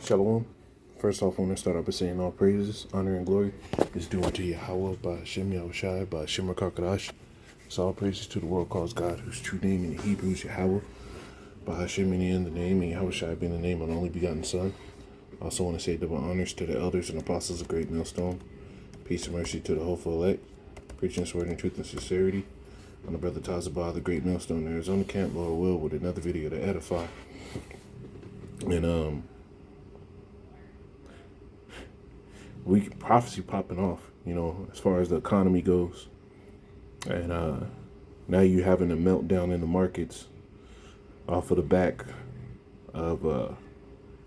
Shalom. First off, I want to start off by saying all praises, honor, and glory is due unto Yahweh by Shem Yahushai by Shemar Kakadash. So all praises to the world calls God, whose true name in Hebrew is Yahweh, by Hashem in the name, and Yahushai being the name of the only begotten Son. I also want to say double honors to the elders and apostles of Great Millstone. Peace and mercy to the hopeful elect, preaching this word in truth and sincerity. I'm the brother Tazabah, the Great Millstone, Arizona camp, Lord will, with another video to edify. And we prophecy popping off, as far as the economy goes. And now you having a meltdown in the markets off of the back of,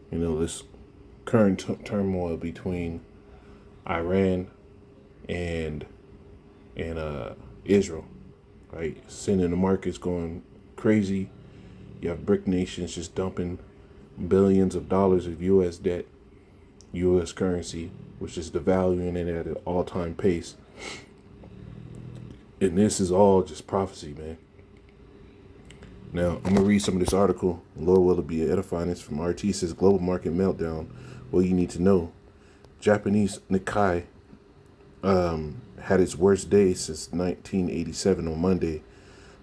this current turmoil between Iran and Israel, right? Sending the markets going crazy. You have BRIC nations just dumping billions of dollars of U.S. debt, U.S. currency, which is devaluing it at an all-time pace. And this is all just prophecy, man. Now, I'm going to read some of this article. Lord will it be edifying. It's from RT. It says, Global Market Meltdown. What you need to know. Japanese Nikkei had its worst day since 1987 on Monday,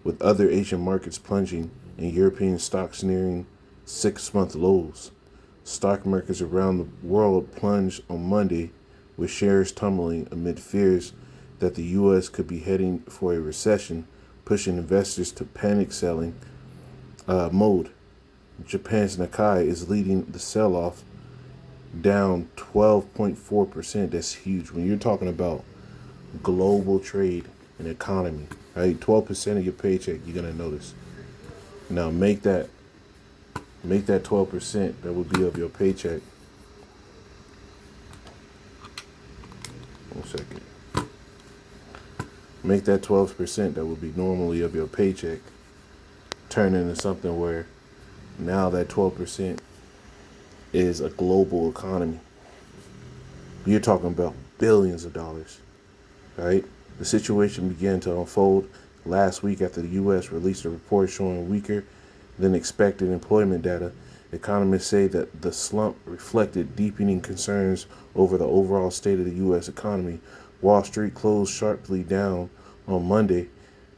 with other Asian markets plunging and European stocks nearing 6-month lows. Stock markets around the world plunged on Monday, with shares tumbling amid fears that the U.S. could be heading for a recession, pushing investors to panic selling mode. Japan's Nikkei is leading the sell-off, down 12.4%. That's huge. When you're talking about global trade and economy, right? 12% of your paycheck, you're gonna notice. Now make that 12% that would be of your paycheck. One second. Make that 12% that would be normally of your paycheck turn into something where now that 12% is a global economy. You're talking about billions of dollars, right? The situation began to unfold last week after the U.S. released a report showing weaker than expected employment data. Economists say that the slump reflected deepening concerns over the overall state of the U.S. economy. Wall Street closed sharply down on Monday,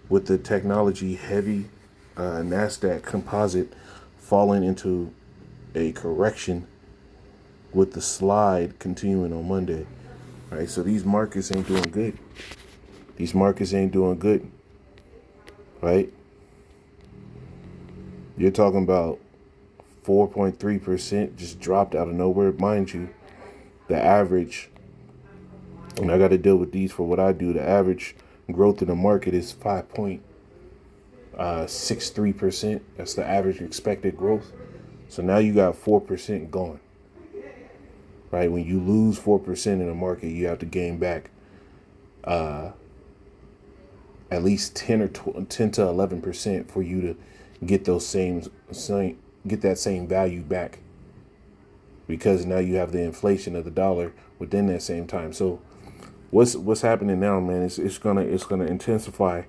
with the technology-heavy NASDAQ composite falling into a correction, with the slide continuing on Monday. All right, so these markets ain't doing good. These markets ain't doing good, right? You're talking about 4.3% just dropped out of nowhere. Mind you, the average, and I got to deal with these for what I do, the average growth in the market is 5.63%. That's the average expected growth. So now you got 4% gone, right? When you lose 4% in the market, you have to gain back at least 10 to 11% for you to get that same value back, because now you have the inflation of the dollar within that same time. So what's happening now, man? It's gonna intensify,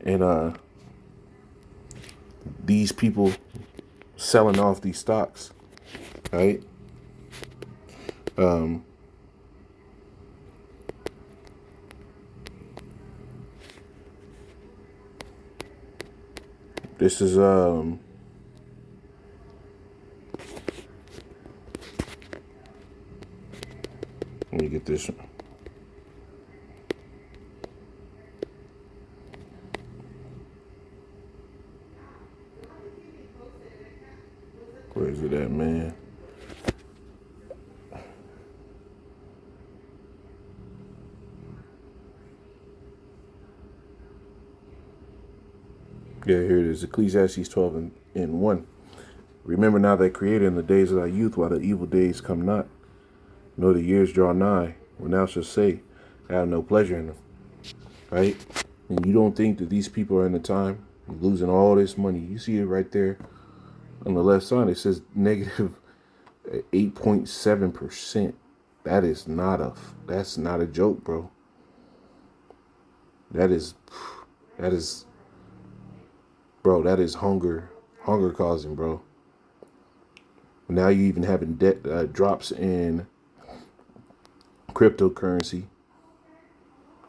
and these people selling off these stocks, right? This is let me get this one. Where is it at, man? Yeah, here it is. Ecclesiastes 12 and 1. Remember now that Creator in the days of thy youth, while the evil days come not, nor the years draw nigh, when thou shalt say, I have no pleasure in them. Right? And you don't think that these people are in the time losing all this money. You see it right there on the left side. It says negative 8.7%. That's not a joke, bro. That is hunger causing, bro. Now you even having drops in cryptocurrency.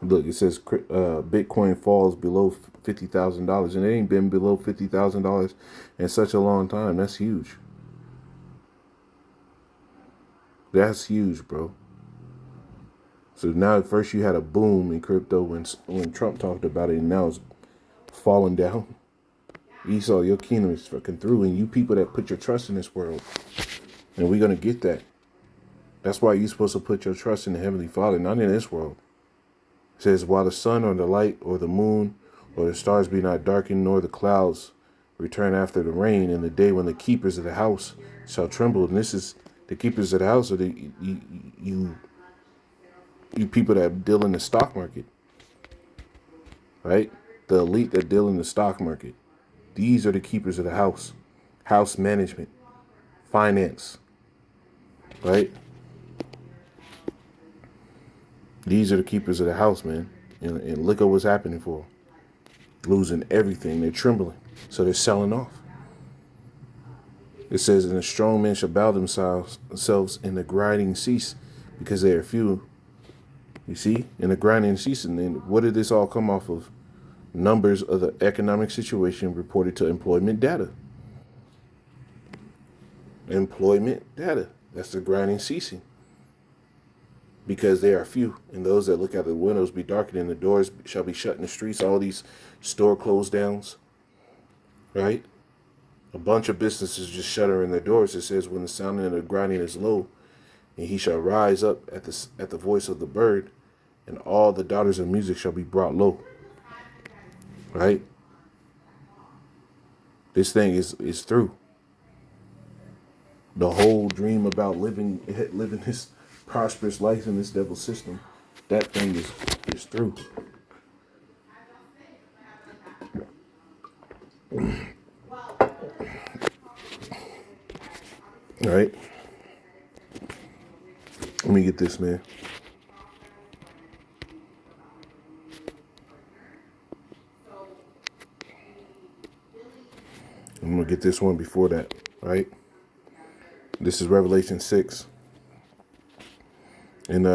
Look, it says Bitcoin falls below $50,000, and it ain't been below $50,000 in such a long time. That's huge. That's huge, bro. So now, at first you had a boom in crypto when Trump talked about it, and now it's falling down. Esau, your kingdom is fucking through, and you people that put your trust in this world, and we're gonna get that. That's why you're supposed to put your trust in the Heavenly Father, not in this world. It says, while the sun or the light or the moon or the stars be not darkened, nor the clouds return after the rain, in the day when the keepers of the house shall tremble. And this is the keepers of the house, or you people that deal in the stock market, right? The elite that deal in the stock market. These are the keepers of the house management, finance, right? These are the keepers of the house, man. And look at what's happening for them. Losing everything. They're trembling. So they're selling off. It says, and the strong men shall bow themselves and the grinding cease, because they are few. You see? And the grinding cease. And then what did this all come off of? Numbers of the economic situation reported to employment data. Employment data. That's the grinding ceasing. Because they are few, and those that look out the windows be darkened, and the doors shall be shut in the streets. All these store close downs, right? A bunch of businesses just shuttering their doors. It says, when the sounding of the grinding is low, and he shall rise up at the voice of the bird, and all the daughters of music shall be brought low. Right? This thing is through. The whole dream about living this prosperous life in this devil system, that thing is through. All right. Let me get this, man. I'm going to get this one before that, right? This is Revelation 6. And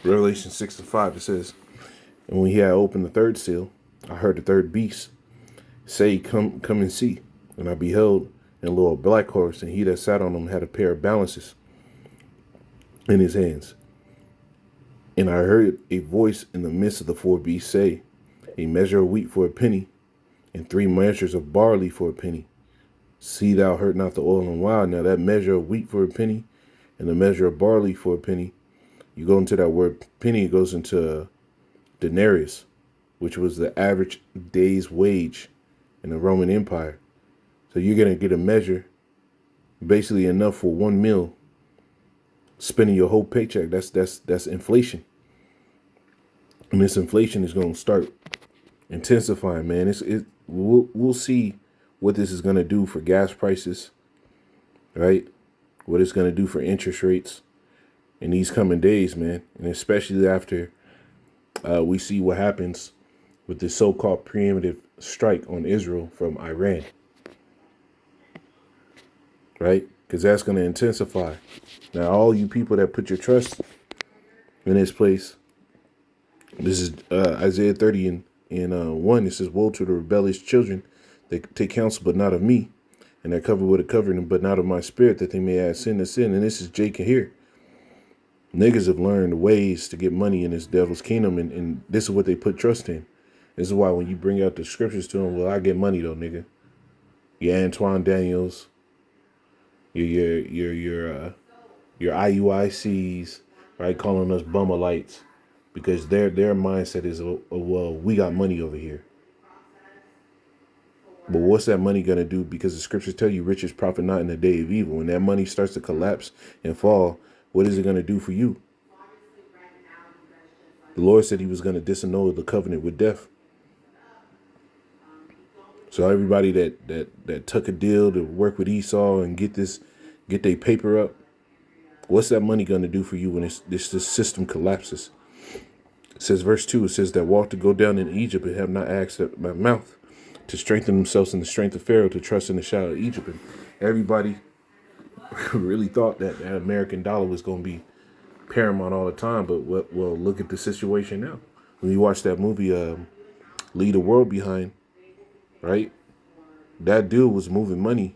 Revelation 6:5, it says, and when he had opened the third seal, I heard the third beast say, come and see. And I beheld, and lo, a black horse, and he that sat on him had a pair of balances in his hands. And I heard a voice in the midst of the four beasts say, a measure of wheat for a penny, and 3 measures of barley for a penny. See thou hurt not the oil and wine. Now that measure of wheat for a penny, and the measure of barley for a penny, you go into that word penny, it goes into denarius, which was the average day's wage in the Roman Empire. So you're going to get a measure, basically enough for 1 meal, spending your whole paycheck. That's inflation. And this inflation is going to start intensifying, man. We'll see what this is going to do for gas prices, right? What it's going to do for interest rates in these coming days, man. And especially after we see what happens with this so-called preemptive strike on Israel from Iran, right? Because that's going to intensify. Now, all you people that put your trust in this place, this is Isaiah 30 and 1. It says, woe to the rebellious children that take counsel, but not of me, and that cover with a covering, but not of my spirit, that they may add sin to sin. And this is Jake here. Niggas have learned ways to get money in this devil's kingdom, and this is what they put trust in. This is why when you bring out the scriptures to them, well, I get money though, nigga. Your Antoine Daniels, your IUICs, right, calling us bumalites, because their mindset is, well, we got money over here. But what's that money going to do? Because the scriptures tell you riches profit not in the day of evil. When that money starts to collapse and fall, what is it going to do for you? The Lord said he was going to disannul the covenant with death. So everybody that took a deal to work with Esau and get their paper up, what's that money going to do for you when this system collapses? It says, verse 2, it says that walked to go down in Egypt and have not asked at my mouth to strengthen themselves in the strength of Pharaoh, to trust in the shadow of Egypt. And everybody really thought that the American dollar was going to be paramount all the time. But well, look at the situation now. When you watch that movie, Leave the World Behind, right? That dude was moving money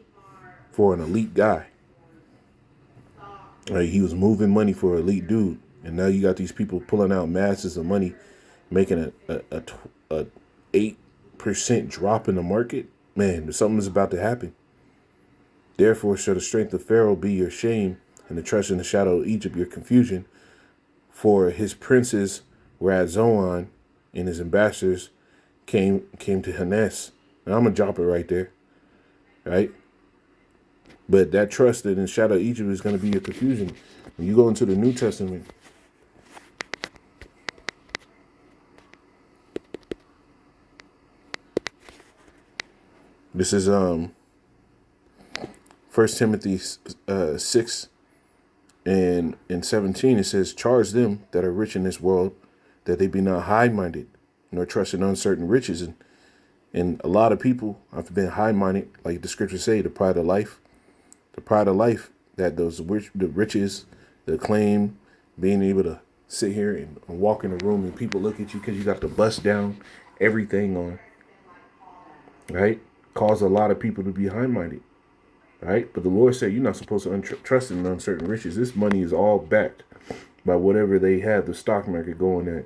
for an elite guy. Right? He was moving money for an elite dude. And now you got these people pulling out masses of money, making a 8% drop in the market. Man, something is about to happen. Therefore shall the strength of Pharaoh be your shame, and the trust in the shadow of Egypt your confusion. For his princes were at Zoan, and his ambassadors came to Hanes. Now I'm gonna drop it right there, right? But that trust in the shadow of Egypt is gonna be your confusion. When you go into the New Testament, this is 1 Timothy 6 and 17. It says, charge them that are rich in this world, that they be not high-minded, nor trust in uncertain riches. And a lot of people have been high-minded, like the scriptures say, the pride of life. The pride of life, that the riches, the acclaim, being able to sit here and walk in a room and people look at you because you got the bust down, everything on, right? Cause a lot of people to be high-minded. Right? But the Lord said you're not supposed to trust in uncertain riches. This money is all backed by whatever they have the stock market going at.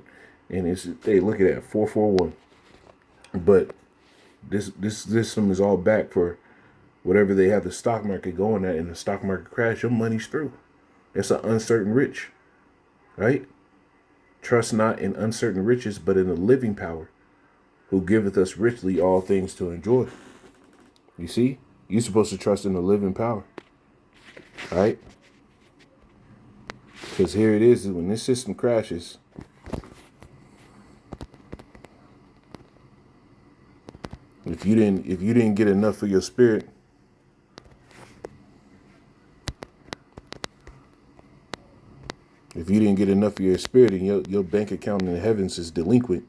And it's, hey, look at that, 441. But this system is all backed for whatever they have the stock market going at. And the stock market crash, your money's through. It's an uncertain rich. Right? Trust not in uncertain riches, but in the living power, who giveth us richly all things to enjoy. You see? You're supposed to trust in the living power, right? Because here it is, when this system crashes, if you didn't get enough for your spirit, and your bank account in the heavens is delinquent,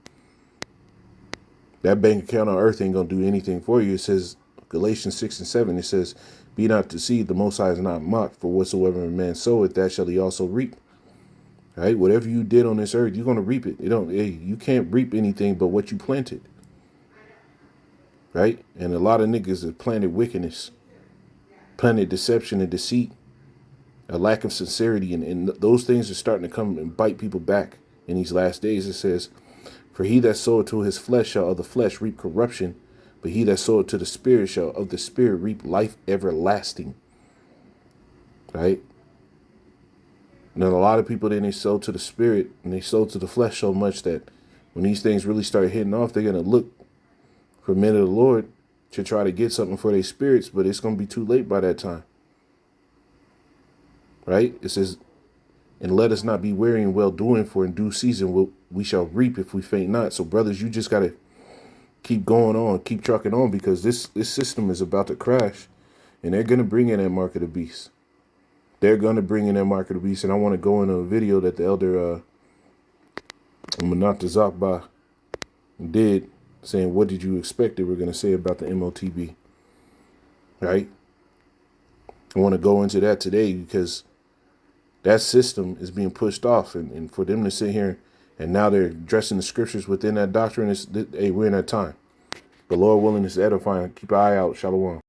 that bank account on earth ain't gonna do anything for you. It says, Galatians 6 and 7, it says, be not deceived, the Most High is not mocked, for whatsoever a man soweth, that shall he also reap. Right? Whatever you did on this earth, you're going to reap it. You can't reap anything but what you planted. Right? And a lot of niggas have planted wickedness, planted deception and deceit, a lack of sincerity, and those things are starting to come and bite people back in these last days. It says, for he that soweth to his flesh shall of the flesh reap corruption, but he that soweth to the Spirit shall of the Spirit reap life everlasting. Right? Now, a lot of people, then they sow to the Spirit and they sow to the flesh so much that when these things really start hitting off, they're going to look for men of the Lord to try to get something for their spirits, but it's going to be too late by that time. Right? It says, and let us not be weary in well doing, for in due season we shall reap if we faint not. So, brothers, you just got to keep going on, keep trucking on, because this system is about to crash, and they're going to bring in that mark of the beast. They're going to bring in that mark of the beast, and I want to go into a video that the elder Manat Zakba did, saying, what did you expect they were going to say about the MOTB? Right? I want to go into that today because that system is being pushed off, and for them to sit here and now they're addressing the scriptures within that doctrine, hey, we're in that time. The Lord willing is edifying. Keep an eye out. Shalom.